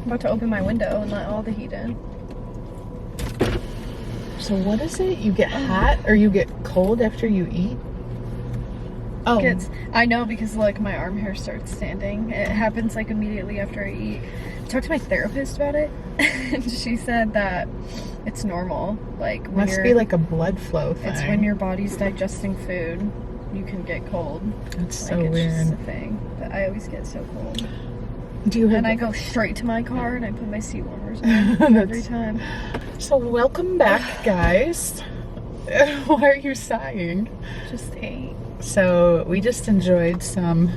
about to open my window and let all the heat in. So what is it? You get hot or you get cold after you eat? Oh. I know, because like my arm hair starts standing. It happens like immediately after I eat. I talked to my therapist about it and she said that it's normal. Like when must be like a blood flow thing. It's when your body's digesting food, you can get cold. That's like, so it's weird. Just a thing. But I always get so cold. Do you have? And I go straight to my car and I put my seat warmers on every time. So welcome back, guys. Why are you sighing? Just ate. So we just enjoyed some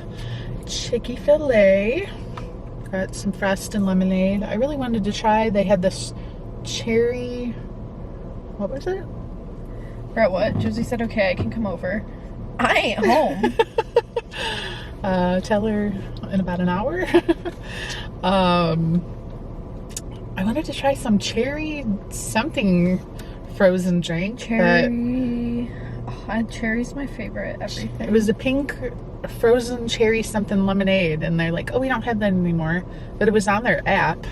chicky fillet. Got some frosted lemonade. I really wanted to try. They had this cherry. What was it? Brett, what? Josie said, okay, I can come over. I ain't home. Tell her in about an hour. I wanted to try some cherry something frozen drink. Cherry. Cherry's my favorite everything. It was a pink frozen cherry something lemonade, and they're like, oh, we don't have that anymore. But it was on their app.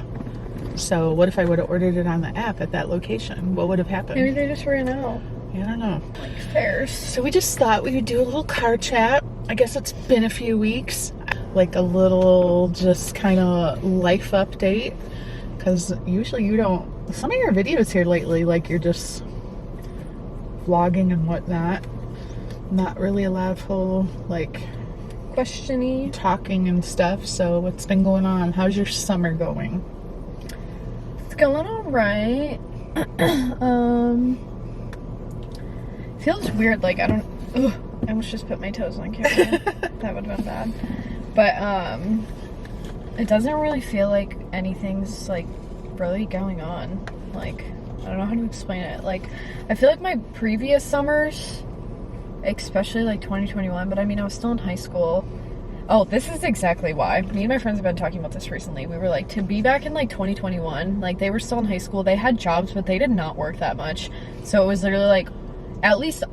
So what if I would have ordered it on the app at that location? What would have happened? Maybe they just ran out. I don't know. Like fairs. So we just thought we would do a little car chat. I guess it's been a few weeks. Like a little just kind of life update. Because usually you don't... Some of your videos here lately, like you're just vlogging and whatnot. Not really a lot of whole, like... Questiony. Talking and stuff. So what's been going on? How's your summer going? It's going alright. Feels weird, like I don't... Ugh, I almost just put my toes on camera. That would have been bad. But, it doesn't really feel like anything's, like, really going on. Like, I don't know how to explain it. Like, I feel like my previous summers, especially, like, 2021, but I mean, I was still in high school. Oh, this is exactly why. Me and my friends have been talking about this recently. We were like, to be back in, like, 2021, like, they were still in high school. They had jobs, but they did not work that much. So it was literally, like, at least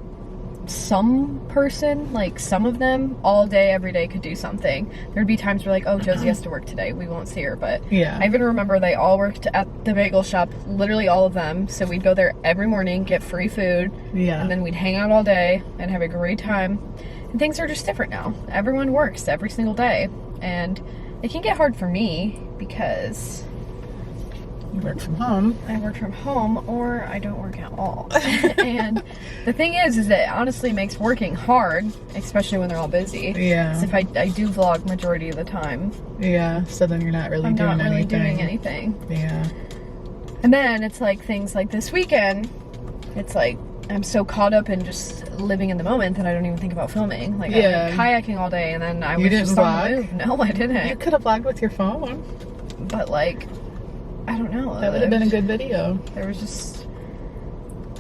some person, like some of them, all day, every day could do something. There'd be times where like, oh, Josie has to work today, we won't see her. But yeah, I even remember they all worked at the bagel shop, literally all of them. So we'd go there every morning, get free food, yeah, and then we'd hang out all day and have a great time. And things are just different now. Everyone works every single day, and it can get hard for me because you work from home. I work from home, or I don't work at all. And the thing is it honestly makes working hard, especially when they're all busy. Yeah. Because if I do vlog majority of the time. Yeah, so then you're not really doing anything. Yeah. And then it's like things like this weekend, it's like I'm so caught up in just living in the moment that I don't even think about filming. Like, yeah. I went kayaking all day, and then I was just on the move. No, I didn't. You could have vlogged with your phone. But like, I don't know. That would have been a good video. There was just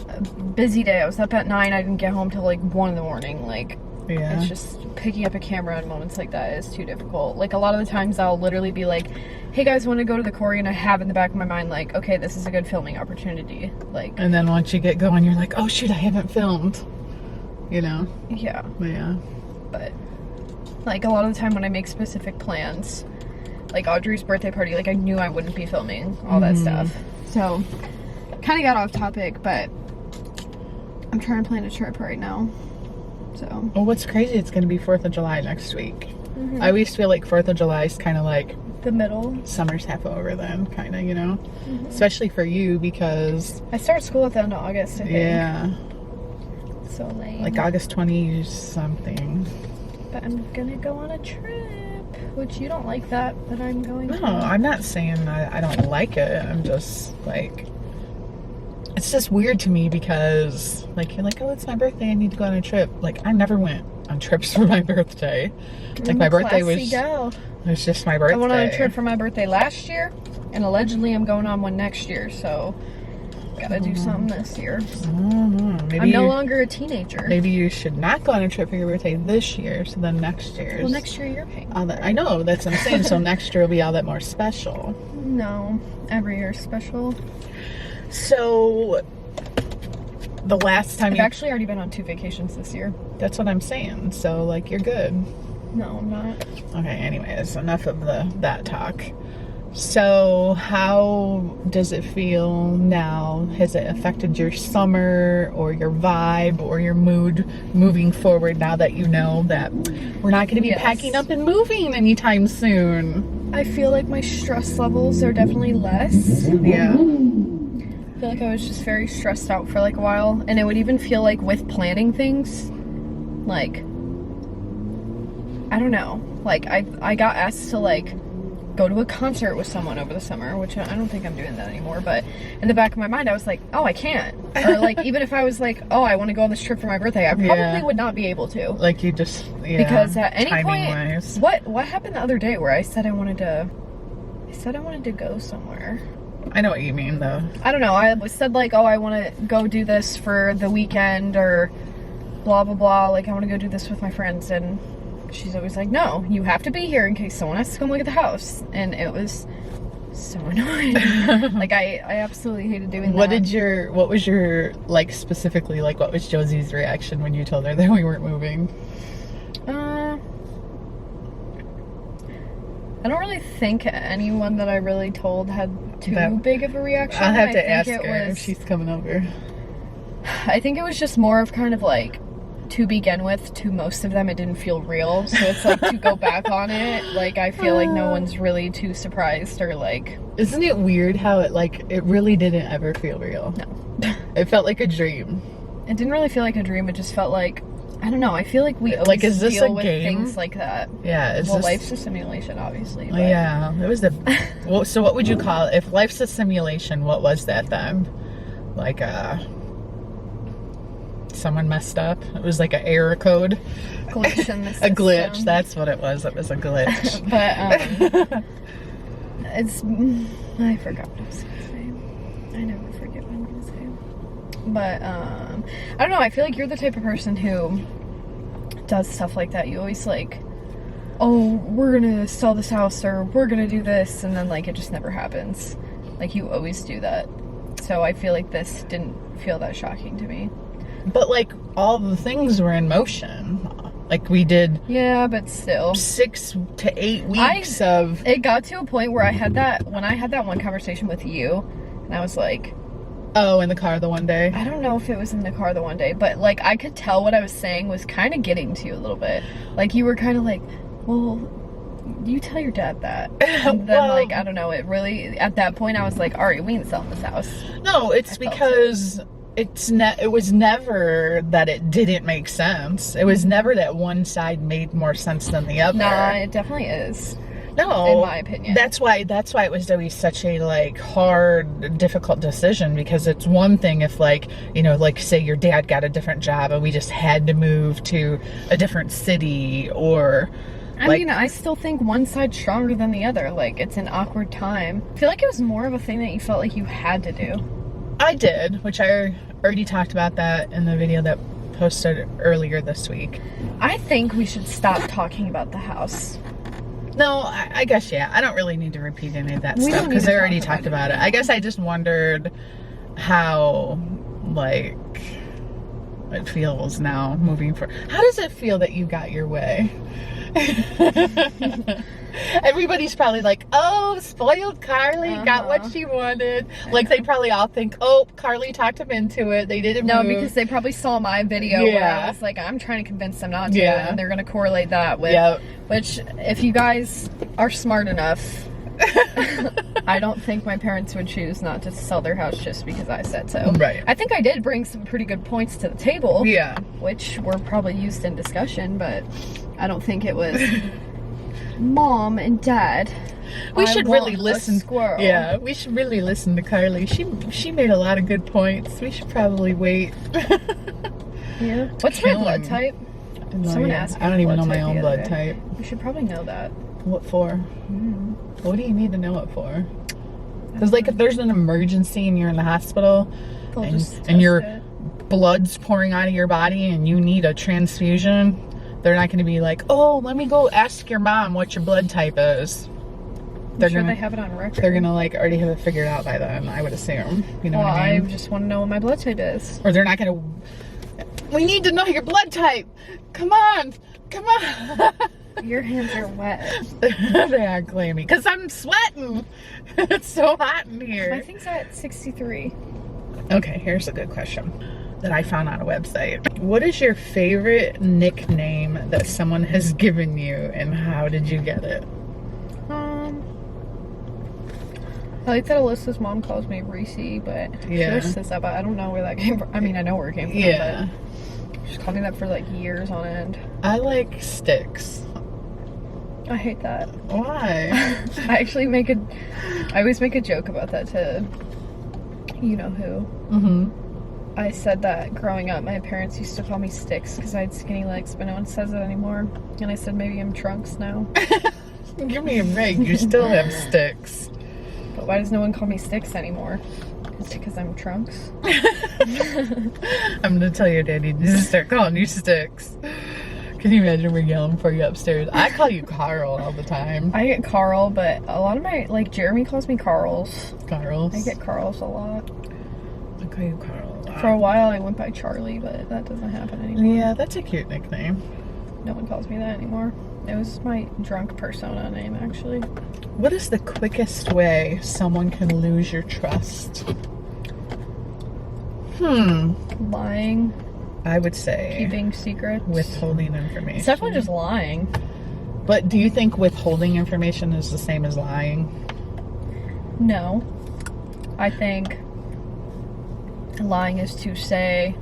a busy day. I was up at 9. I didn't get home till like 1 in the morning. Like, yeah. It's just picking up a camera in moments like that is too difficult. Like, a lot of the times I'll literally be like, hey guys, want to go to the quarry? And I have in the back of my mind like, okay, this is a good filming opportunity. Like, and then once you get going, you're like, oh shoot, I haven't filmed. You know? Yeah. Yeah. But like a lot of the time when I make specific plans, like Audrey's birthday party, like I knew I wouldn't be filming all that stuff. So kind of got off topic, but I'm trying to plan a trip right now. So. Well, what's crazy, it's going to be 4th of July next week. I always feel like 4th of July is kind of like the middle. Summer's half over then, kind of, you know? Especially for you because... I start school at the end of August, I think. Yeah. So lame. Like August 20 something. But I'm gonna go on a trip. Which you don't like that I'm going No, to. I'm not saying I don't like it. I'm just like, it's just weird to me because like, you're like, oh, it's my birthday, I need to go on a trip. Like, I never went on trips for my birthday. Like, my birthday was just my birthday. I went on a trip for my birthday last year, and allegedly I'm going on one next year, so gotta do something this year. Maybe I'm no longer a teenager. Maybe you should not go on a trip for your birthday this year, so then next year's. Well, next year you're paying. I know, that's what I'm saying. So next year will be all that more special. No, every year is special. So the last time I've actually already been on 2 vacations this year. That's what I'm saying. So like, you're good. No, I'm not. Okay, anyways, enough of that talk. So how does it feel now? Has it affected your summer or your vibe or your mood moving forward now that you know that we're not going to be packing up and moving anytime soon? I feel like my stress levels are definitely less. Yeah. I feel like I was just very stressed out for like a while, and it would even feel like with planning things, like, I don't know, like I got asked to like go to a concert with someone over the summer, which I don't think I'm doing that anymore, but in the back of my mind I was like, oh, I can't. Or like, even if I was like, oh, I want to go on this trip for my birthday, I probably would not be able to. Like you just, because at any point, wise. what happened the other day where I said I wanted to go somewhere. I know what you mean though. I don't know, I said like, oh, I want to go do this for the weekend or blah blah blah, like I want to go do this with my friends, and she's always like, no, you have to be here in case someone has to come look at the house. And it was so annoying. Like I absolutely hated doing that. What was your, like, specifically, like, what was Josie's reaction when you told her that we weren't moving? I don't really think anyone that I really told had too big of a reaction. I'll have to ask her if she's coming over. I think it was just more of kind of like, to begin with, to most of them it didn't feel real, so it's like to go back on it, like I feel like no one's really too surprised or like. Isn't it weird how it really didn't ever feel real? No. It felt like a dream. It didn't really feel like a dream, it just felt like, I don't know, I feel like we always like, is this deal a with game? things like that. Yeah, well, life's a simulation, obviously. But. Yeah, it was so what would you call it? If life's a simulation, what was that then? Like someone messed up. It was like an error code. Glitch in the system. A glitch, that's what it was. It was a glitch. But I forgot what I was gonna say. I never forget what I'm gonna say. But I don't know, I feel like you're the type of person who does stuff like that. You always like, oh, we're gonna sell this house or we're gonna do this, and then like it just never happens. Like you always do that. So I feel like this didn't feel that shocking to me. But like all the things were in motion. Like we did. Yeah, but still. 6 to 8 weeks of. It got to a point where when I had that one conversation with you, and I was like. Oh, in the car the one day? I don't know if it was in the car the one day, but like I could tell what I was saying was kind of getting to you a little bit. Like you were kind of like, well, you tell your dad that. And then like, I don't know, it really, at that point I was like, alright, we ain't selling this house. No, it's because it was never that it didn't make sense. It was never that one side made more sense than the other. Nah, it definitely is. No, in my opinion. That's why it was always such a like hard, difficult decision, because it's one thing if like, you know, like say your dad got a different job and we just had to move to a different city, or I mean, I still think one side's stronger than the other. Like, it's an awkward time. I feel like it was more of a thing that you felt like you had to do. I did, which I already talked about that in the video that posted earlier this week. I think we should stop talking about the house. No, I guess, yeah. I don't really need to repeat any of that stuff because I already talked about it. I guess I just wondered how, like, it feels now moving forward. How does it feel that you got your way? Everybody's probably like, oh, spoiled Karli got what she wanted. Like, they probably all think, oh, Karli talked him into it. They didn't move. Because they probably saw my video where I was like, I'm trying to convince them not to. And they're going to correlate that with, which, if you guys are smart enough, I don't think my parents would choose not to sell their house just because I said so. Right. I think I did bring some pretty good points to the table. Yeah. Which were probably used in discussion, but I don't think it was... Mom and Dad, we should really listen. Squirrel. Yeah, we should really listen to Karli. She made a lot of good points. We should probably wait. Yeah. What's my blood type? Someone asked me. I don't even know my own blood type. You should probably know that. What for? What do you need to know it for? Because like if there's an emergency and you're in the hospital and your blood's pouring out of your body and you need a transfusion, they're not going to be like, oh, let me go ask your mom what your blood type is. They're sure they have it on record. They're going to like already have it figured out by then, I would assume. You know what I mean? I just want to know what my blood type is. Or they're not going to, we need to know your blood type. Come on. Come on. Your hands are wet. They are clammy. Because I'm sweating. It's so hot in My here. thing's at 63. Okay, here's a good question that I found on a website. What is your favorite nickname that someone has given you, and how did you get it? I like that Alyssa's mom calls me Reese, but Yeah. she says that, but I don't know where that came from. I mean, I know where it came from, Yeah. but she's called me that for like years on end. I like Sticks. I hate that. Why? I always make a joke about that to you know who. Mm-hmm. I said that growing up, my parents used to call me Sticks because I had skinny legs, but no one says it anymore. And I said maybe I'm Trunks now. Give me a break. You still have Sticks. But why does no one call me Sticks anymore? Is it because I'm Trunks? I'm gonna tell your daddy to start calling you Sticks. Can you imagine we're yelling for you upstairs? I call you Carl all the time. I get Carl, but a lot of my, like, Jeremy calls me Carls. Carls. I get Carls a lot. I call you Carl a lot. For a while, I went by Charlie, but that doesn't happen anymore. Yeah, that's a cute nickname. No one calls me that anymore. It was my drunk persona name, actually. What is the quickest way someone can lose your trust? Lying, I would say keeping secrets. withholding information. It's definitely just lying. But do you think withholding information is the same as lying? No. I think lying is to say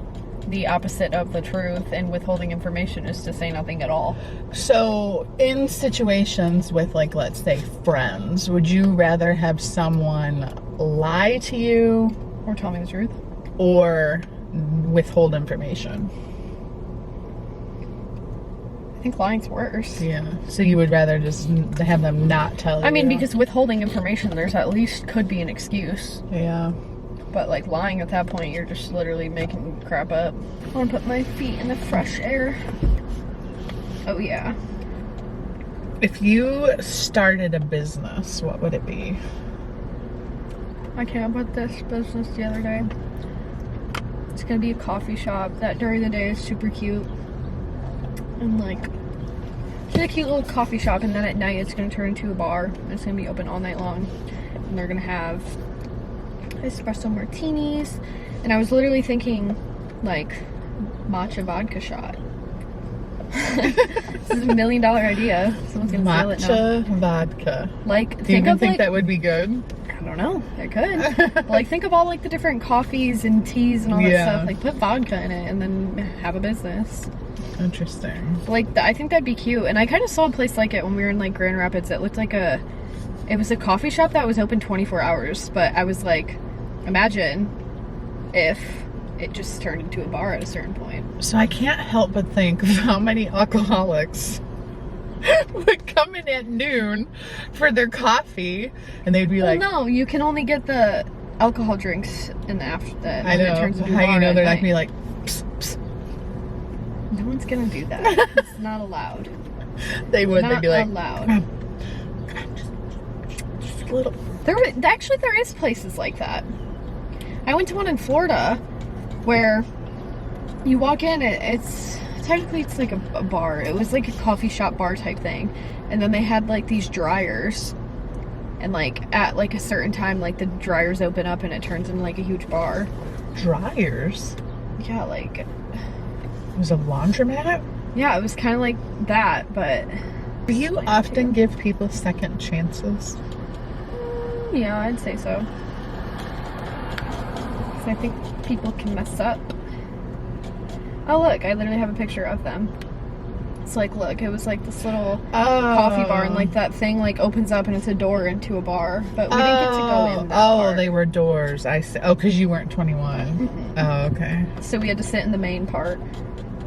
the opposite of the truth, and withholding information is to say nothing at all. So in situations with, like, let's say friends, would you rather have someone lie to you Or tell me the truth. or withhold information? I think lying's worse. Yeah. So you would rather just have them not tell you? I mean, because withholding information, there's at least could be an excuse. Yeah. But, like, lying at that point, you're just literally making crap up. I want to put my feet in the fresh air. Oh, yeah. If you started a business, what would it be? I came up with this business the other day. It's gonna be a coffee shop that during the day is super cute. And, like, it's a cute little coffee shop, and then at night it's gonna turn into a bar. And it's gonna be open all night long. And they're gonna have espresso martinis. And I was literally thinking, like, matcha vodka shot. This is $1 million idea. Someone's gonna steal it now. Matcha vodka. Like, Do you even think like, that would be good? I don't know. It could. But, like, think of all, like, the different coffees and teas and all that Yeah. stuff. Like, put vodka in it and then have a business. Interesting. Like, I think that'd be cute. And I kind of saw a place like it when we were in, like, Grand Rapids. It looked like it was a coffee shop that was open 24 hours. But I was like, imagine if it just turned into a bar at a certain point. So I can't help but think of how many alcoholics would come in at noon for their coffee, and they'd be like, no, you can only get the alcohol drinks in the after that. I know. It turns into a How you bar know at they're not night. gonna be like, psst, psst. No one's gonna do that. It's not allowed. They would. Not They'd be like, allowed. come on, just a little. Actually, there is places like that. I went to one in Florida where you walk in, it's technically it's like a bar. It was like a coffee shop bar type thing, and then they had like these dryers, and like at like a certain time, like the dryers open up and it turns into like a huge bar. Dryers? Yeah, like, It was a laundromat? yeah, it was kind of like that, but Do you often give people second chances? yeah, I'd say so. 'Cause I think people can mess up. Oh, look, I literally have a picture of them. It's like, look, it was like this little coffee bar, and like that thing like opens up and it's a door into a bar, but we didn't get to go in that part. They were doors. I see. Oh, because you weren't 21. Oh, okay. So we had to sit in the main part.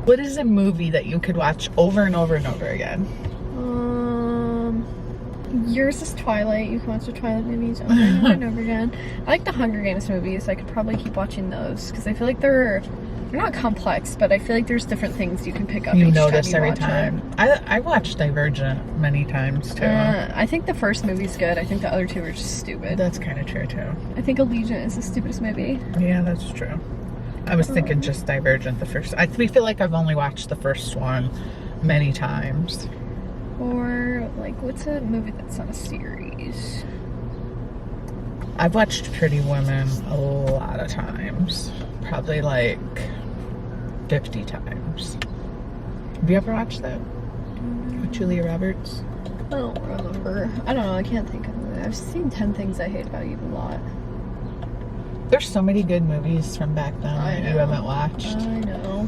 What is a movie that you could watch over and over and over again? Yours is Twilight. You can watch the Twilight movies over and over and over again. I like the Hunger Games movies. I could probably keep watching those because I feel like they're not complex, but I feel like there's different things you can pick up. You each notice time you every watch time. I watched Divergent many times too. I think the first movie's good. I think the other two are just stupid. That's kind of true too. I think Allegiant is the stupidest movie. Yeah, that's true. I was thinking just Divergent, the first. I feel like I've only watched the first one many times. Or, like, what's a movie that's on a series? I've watched Pretty Women a lot of times. Probably like 50 times. Have you ever watched that? With Julia Roberts? I don't remember. I don't know. I can't think of it. I've seen 10 Things I Hate About You a lot. There's so many good movies from back then that you haven't watched. I know.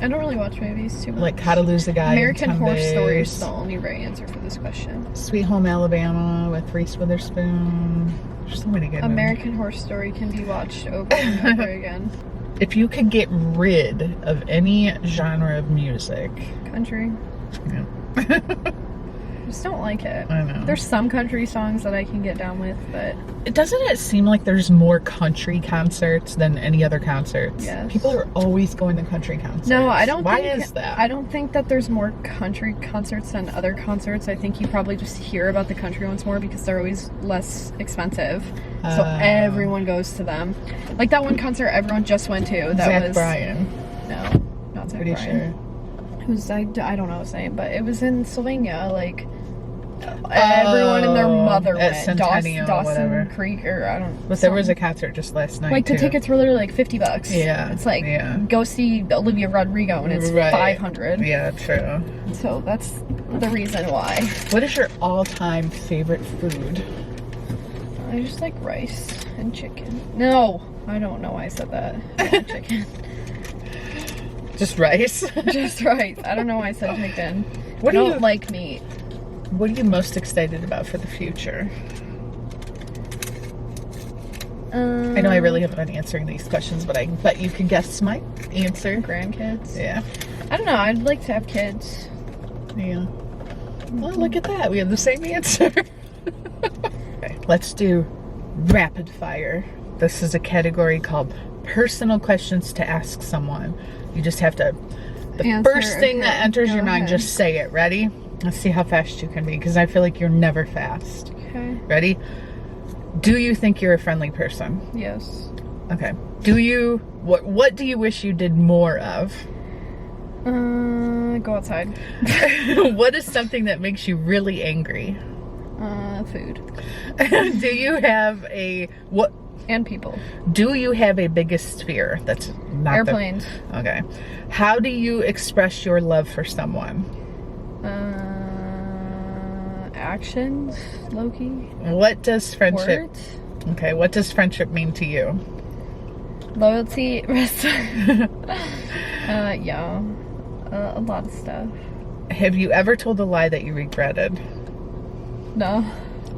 I don't really watch movies too much. Like How to Lose a Guy American in 10 Horror Days. Story is the only right answer for this question. Sweet Home Alabama with Reese Witherspoon. There's so many good American Horror Story can be watched over and over again. If you could get rid of any genre of music. Country. Yeah. I just don't like it. I know. There's some country songs that I can get down with, but Doesn't it seem like there's more country concerts than any other concerts? Yes. People are always going to country concerts. no, I don't Why think, is that? I don't think that there's more country concerts than other concerts. I think you probably just hear about the country ones more because they're always less expensive. So everyone goes to them. Like that one concert everyone just went to. That Zach was Bryan. No, not Zach Pretty Bryan. sure. Who's I don't know his name, but it was in Sylvania. Like everyone and their mother at went. Centennial, Dawson whatever. Creek or I don't. But there was a concert just last night. like the too. tickets were literally like $50. Yeah, it's like yeah. go see Olivia Rodrigo and it's Right. $500. Yeah, true. So that's the reason why. What is your all-time favorite food? I just like rice and chicken. No, I don't know why I said that. I like chicken. Just rice. Just rice. I don't know why I said chicken. What I do don't you like meat. What are you most excited about for the future? I know I really haven't been answering these questions, but I bet you can guess my answer. Grandkids. Yeah. I don't know. I'd like to have kids. Yeah. Well, look at that. We have the same answer. Okay, let's do rapid fire. This is a category called personal questions to ask someone. You just have to, the Answer, first thing okay, that enters go your mind, ahead. just say it. Ready? Let's see how fast you can be, because I feel like you're never fast. Okay. Ready? Do you think you're a friendly person? Yes. Okay. What do you wish you did more of? Go outside. What is something that makes you really angry? Food. Do you have what? And people. Do you have a biggest fear? That's not Airplanes. Okay. How do you express your love for someone? Actions, Loki. What does friendship? Words. Okay. What does friendship mean to you? Loyalty. Yeah. A lot of stuff. Have you ever told a lie that you regretted? No.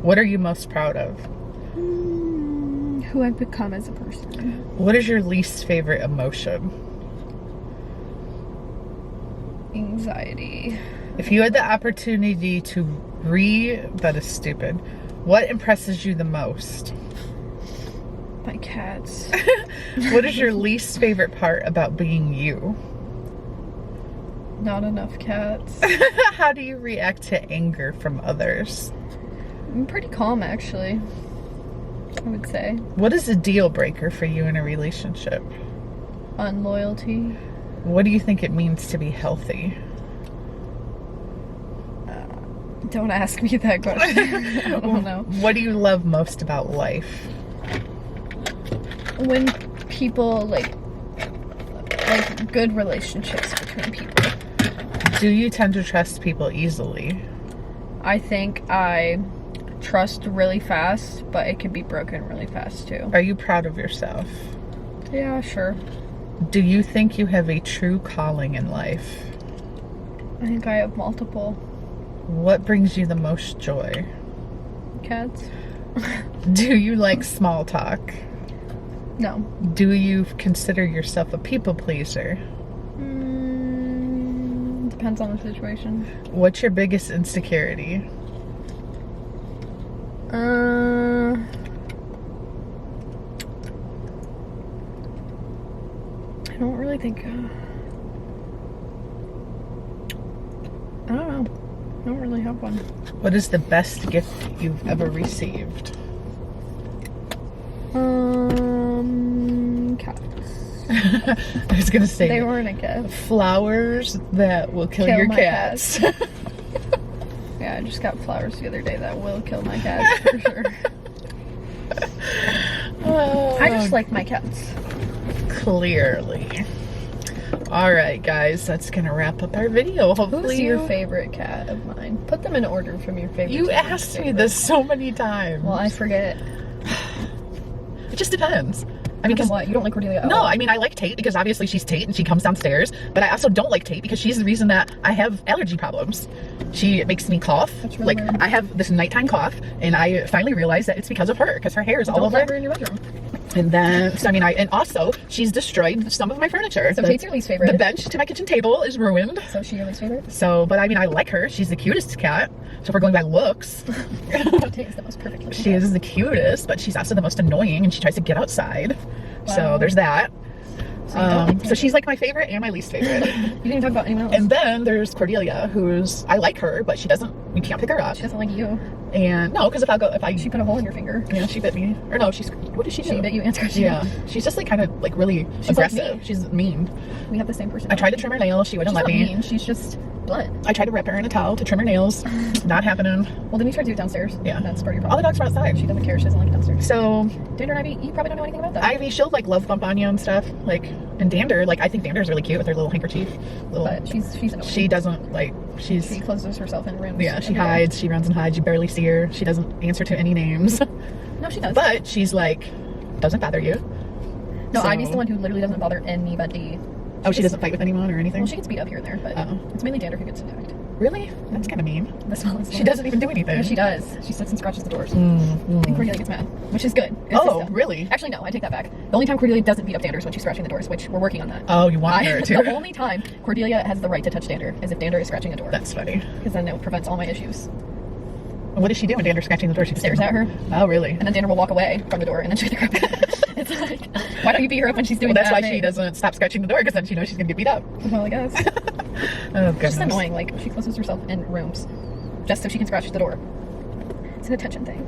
What are you most proud of? Who I've become as a person. What is your least favorite emotion? Anxiety. If you had the opportunity to that is stupid. What impresses you the most? My cats. What is your least favorite part about being you? Not enough cats. How do you react to anger from others? I'm pretty calm, actually. I would say. What is a deal breaker for you in a relationship? Unloyalty. What do you think it means to be healthy? Don't ask me that question. I don't know. What do you love most about life? When people like good relationships between people. Do you tend to trust people easily? I think I trust really fast, but it can be broken really fast too. Are you proud of yourself? Yeah, sure. Do you think you have a true calling in life? I think I have multiple. What brings you the most joy? Cats? Do you like small talk? No. Do you consider yourself a people pleaser? Depends on the situation. What's your biggest insecurity? I don't really think. I don't know. I don't really have one. What is the best gift you've ever received? Cats. I was gonna say They weren't a gift. flowers that will kill your my cats. Yeah, I just got flowers the other day that will kill my cats for sure. I just like my cats. Clearly. Alright guys, that's gonna wrap up our video. Hopefully Who's your favorite cat of mine? Put them in order from your favorite. You asked me this so many times. Well, I forget. It just depends. I mean, because what? You don't like Cordelia at no, all? I mean, I like Tate because obviously she's Tate and she comes downstairs, but I also don't like Tate because she's the reason that I have allergy problems. She makes me cough. That's really like weird. I have this nighttime cough, and I finally realized that it's because of her, because her hair is all Don't over. let her in your bedroom. And then, so I mean, and also she's destroyed some of my furniture. So Tate's your least favorite. The bench to my kitchen table is ruined. So is she your least favorite? So, but I mean, I like her. She's the cutest cat. So if we're going by looks, Tate is the most perfect. she is the cutest, but she's also the most annoying, and she tries to get outside. Wow. So there's that. So, you don't like So she's like my favorite and my least favorite. You didn't even talk about anyone else. And then there's Cordelia, who's, I like her, but we can't pick her up. She doesn't like you. And no, because She put a hole in your finger. yeah, she bit me. Or no, what did she do? She bit you and scratched you. Yeah, she's just like kind of like really She's aggressive. like me. She's mean. We have the same person. I tried to trim her nails, she wouldn't She's let not me. mean. She's just blunt. I tried to wrap her in a towel to trim her nails. Not happening. Well, then we tried to do it downstairs. Yeah. That's part of your All the problem. dogs are outside. She doesn't care. She doesn't like it downstairs. So Dander and Ivy, you probably don't know anything about that. Ivy, she'll like love bump on you and stuff. Like, and Dander, like I think Dander's really cute with her little handkerchief. But she's annoying. She doesn't like, She closes herself in rooms. yeah, she every day. hides, she runs and hides, you barely see her. She doesn't answer to any names. No, she does. But she's like, doesn't bother you. No, So- Ivy's the one who literally doesn't bother anybody. Oh, she doesn't fight with anyone or anything? Well, she gets beat up here and there, but Oh. it's mainly Dander who gets attacked. Really? That's kind of mean. The smallest She one. doesn't even do anything. Yeah, she does. She sits and scratches the doors. Mm. And Cordelia gets mad, which is good. Good Oh, system. really? Actually, no, I take that back. The only time Cordelia doesn't beat up Dander is when she's scratching the doors, which we're working on that. Oh, you want her to? The only time Cordelia has the right to touch Dander is if Dander is scratching a door. That's funny. Because then it prevents all my issues. What does she do when Dander's scratching the door? She Stares at her, Oh, really? and then Dander will walk away from the door, and then she'll get her up. It's like, why don't you beat her up when she's doing Well, that's that why she thing? doesn't stop scratching the door, because then she knows she's going to get beat up. Well, I guess. Oh, It's just goodness. annoying. Like, she closes herself in rooms just so she can scratch the door. It's an attention thing.